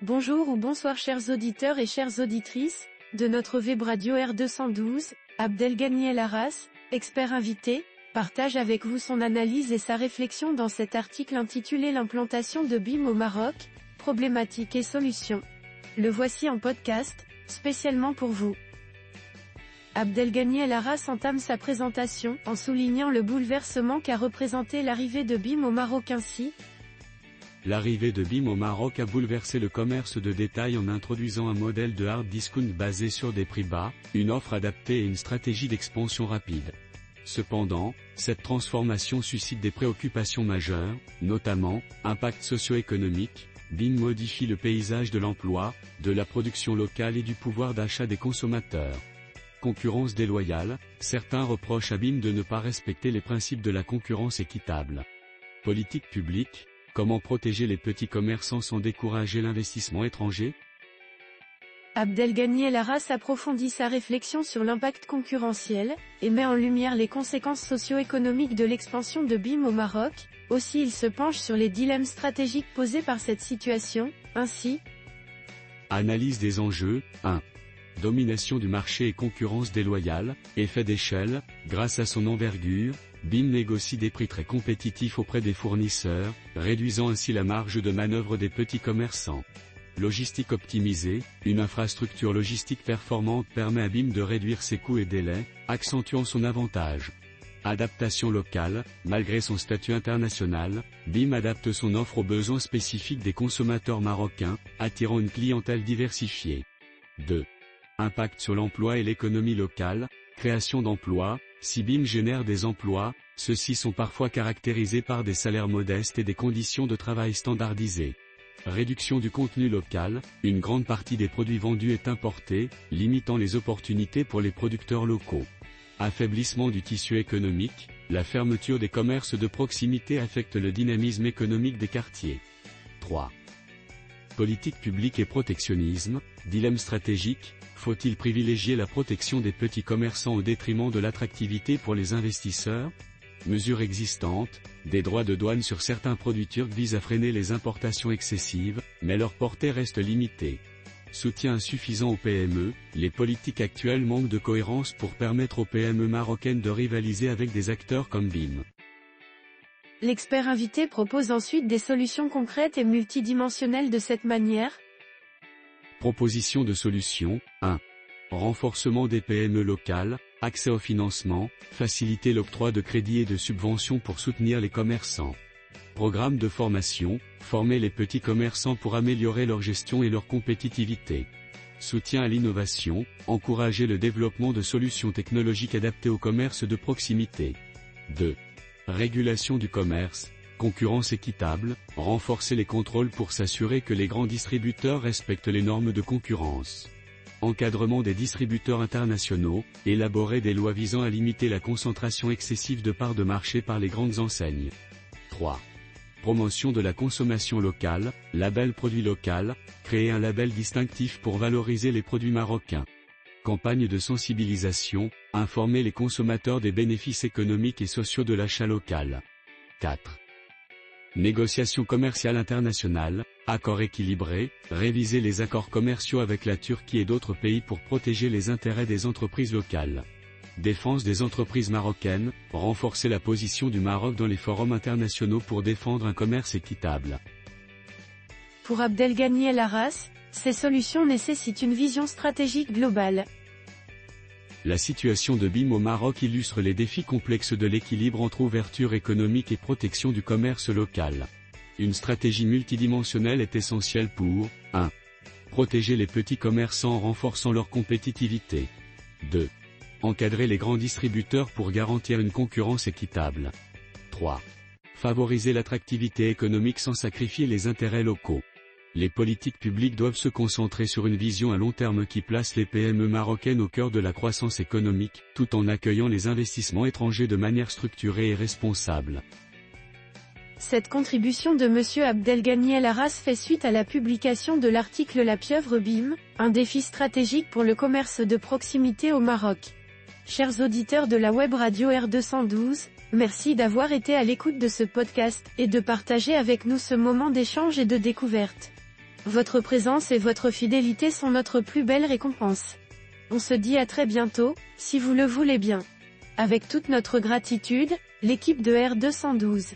Bonjour ou bonsoir chers auditeurs et chères auditrices, de notre web radio R212, Abdelghany El Arras, expert invité, partage avec vous son analyse et sa réflexion dans cet article intitulé L'implantation de BIM au Maroc, problématiques et solutions. Le voici en podcast, spécialement pour vous. Abdelghany El Arras entame sa présentation en soulignant le bouleversement qu'a représenté l'arrivée de BIM au Maroc ainsi. L'arrivée de BIM au Maroc a bouleversé le commerce de détail en introduisant un modèle de hard discount basé sur des prix bas, une offre adaptée et une stratégie d'expansion rapide. Cependant, cette transformation suscite des préoccupations majeures, notamment, impact socio-économique. BIM modifie le paysage de l'emploi, de la production locale et du pouvoir d'achat des consommateurs. Concurrence déloyale, certains reprochent à BIM de ne pas respecter les principes de la concurrence équitable. Politique publique, comment protéger les petits commerçants sans décourager l'investissement étranger? Abdelghany El Arras approfondit sa réflexion sur l'impact concurrentiel, et met en lumière les conséquences socio-économiques de l'expansion de BIM au Maroc. Aussi il se penche sur les dilemmes stratégiques posés par cette situation, ainsi. Analyse des enjeux, 1. Domination du marché et concurrence déloyale, effet d'échelle, grâce à son envergure, BIM négocie des prix très compétitifs auprès des fournisseurs, réduisant ainsi la marge de manœuvre des petits commerçants. Logistique optimisée, une infrastructure logistique performante permet à BIM de réduire ses coûts et délais, accentuant son avantage. Adaptation locale, malgré son statut international, BIM adapte son offre aux besoins spécifiques des consommateurs marocains, attirant une clientèle diversifiée. 2. Impact sur l'emploi et l'économie locale, création d'emplois. Si BIM génère des emplois, ceux-ci sont parfois caractérisés par des salaires modestes et des conditions de travail standardisées. Réduction du contenu local, une grande partie des produits vendus est importée, limitant les opportunités pour les producteurs locaux. Affaiblissement du tissu économique, la fermeture des commerces de proximité affecte le dynamisme économique des quartiers. 3. Politique publique et protectionnisme, dilemme stratégique, faut-il privilégier la protection des petits commerçants au détriment de l'attractivité pour les investisseurs? Mesures existantes, des droits de douane sur certains produits turcs visent à freiner les importations excessives, mais leur portée reste limitée. Soutien insuffisant aux PME, les politiques actuelles manquent de cohérence pour permettre aux PME marocaines de rivaliser avec des acteurs comme BIM. L'expert invité propose ensuite des solutions concrètes et multidimensionnelles de cette manière. Proposition de solutions, 1. Renforcement des PME locales, accès au financement, faciliter l'octroi de crédits et de subventions pour soutenir les commerçants. Programme de formation, former les petits commerçants pour améliorer leur gestion et leur compétitivité. Soutien à l'innovation, encourager le développement de solutions technologiques adaptées au commerce de proximité. 2. Régulation du commerce, concurrence équitable, renforcer les contrôles pour s'assurer que les grands distributeurs respectent les normes de concurrence. Encadrement des distributeurs internationaux, élaborer des lois visant à limiter la concentration excessive de parts de marché par les grandes enseignes. 3. Promotion de la consommation locale, label produit local, créer un label distinctif pour valoriser les produits marocains. Campagne de sensibilisation, informer les consommateurs des bénéfices économiques et sociaux de l'achat local. 4. Négociation commerciale internationale, accords équilibrés, réviser les accords commerciaux avec la Turquie et d'autres pays pour protéger les intérêts des entreprises locales. Défense des entreprises marocaines, renforcer la position du Maroc dans les forums internationaux pour défendre un commerce équitable. Pour Abdelghany El Arras, ces solutions nécessitent une vision stratégique globale. La situation de BIM au Maroc illustre les défis complexes de l'équilibre entre ouverture économique et protection du commerce local. Une stratégie multidimensionnelle est essentielle pour 1. Protéger les petits commerçants en renforçant leur compétitivité. 2. Encadrer les grands distributeurs pour garantir une concurrence équitable. 3. Favoriser l'attractivité économique sans sacrifier les intérêts locaux. Les politiques publiques doivent se concentrer sur une vision à long terme qui place les PME marocaines au cœur de la croissance économique, tout en accueillant les investissements étrangers de manière structurée et responsable. Cette contribution de M. Abdelghany El Arras fait suite à la publication de l'article La pieuvre BIM, un défi stratégique pour le commerce de proximité au Maroc. Chers auditeurs de la web radio R212, merci d'avoir été à l'écoute de ce podcast, et de partager avec nous ce moment d'échange et de découverte. Votre présence et votre fidélité sont notre plus belle récompense. On se dit à très bientôt, si vous le voulez bien. Avec toute notre gratitude, l'équipe de R212.